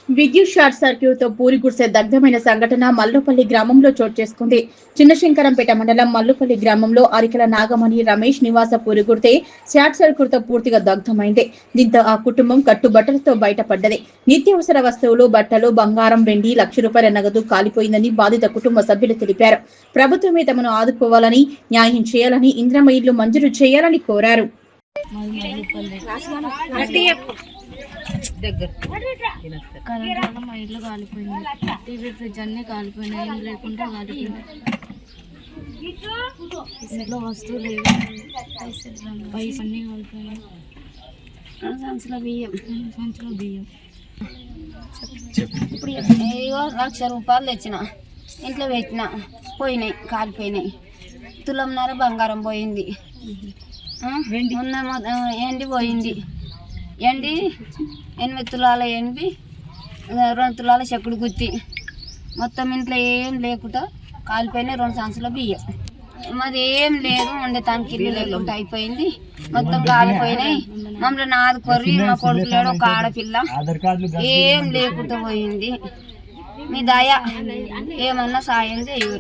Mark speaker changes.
Speaker 1: విద్యుత్ short circuit తో పూరి గుడిసె దగ్ధమైన సంఘటన మల్లుపల్లి గ్రామంలో చోటు చేసుకుంది. చిన్నశంకరంపేట మండలం మల్లుపల్లి గ్రామంలో అరికల నాగమణి రమేష్ నివాస పూరి గుడిసె షార్ట్ సర్క్యూట్ తో పూర్తిగా దగ్ధమైంది. దీంతో ఆ కుటుంబం కట్టుబట్టలతో బయటపడ్డది. నిత్యావసర వస్తువులు, బట్టలు, బంగారం, వెండి, ₹1,00,000 నగదు కాలిపోయిందని బాధిత కుటుంబ సభ్యులు తెలిపారు. ప్రభుత్వమే తమను ఆదుకోవాలని, న్యాయం చేయాలని, ఇంద్రమ్మ ఇల్లు మంజూరు చేయాలని కోరారు.
Speaker 2: కరెంట్ మా ఇల్లు కాలిపోయింది. టీవీ, ఫ్రిడ్జ్ అన్నీ కాలిపోయినాయి. ఏం లేకుండా కాలిపోయినాయి. ఇంట్లో వస్తువులు లేవు, పైసలు అన్నీ కాలిపోయినాయి. సంచుల బియ్యం
Speaker 3: ఇప్పుడు ₹1,00,000 తెచ్చిన, ఇంట్లో పెట్టిన, పోయినాయి, కాలిపోయినాయి. తులంన్నర బంగారం పోయింది, ఎండి పోయింది. ఎండి 8 తులాల ఎండి, 2 తులాల చెక్కుడు గుత్తి, మొత్తం ఇంట్లో ఏం లేకుండా కాలిపోయినాయి. 2 సంచుల బియ్యం, మాది ఏం లేదు, ఉండటానికి ఇల్లు లేకుండా అయిపోయింది. మొత్తం కాలిపోయినాయి. మమ్మల్ని ఆదుకోర్రి, మా కొడుకు లేడు, ఒక ఆడపిల్ల, ఏం లేకుండా పోయింది. మీ దయ ఏమన్నా సాయం చేయరు.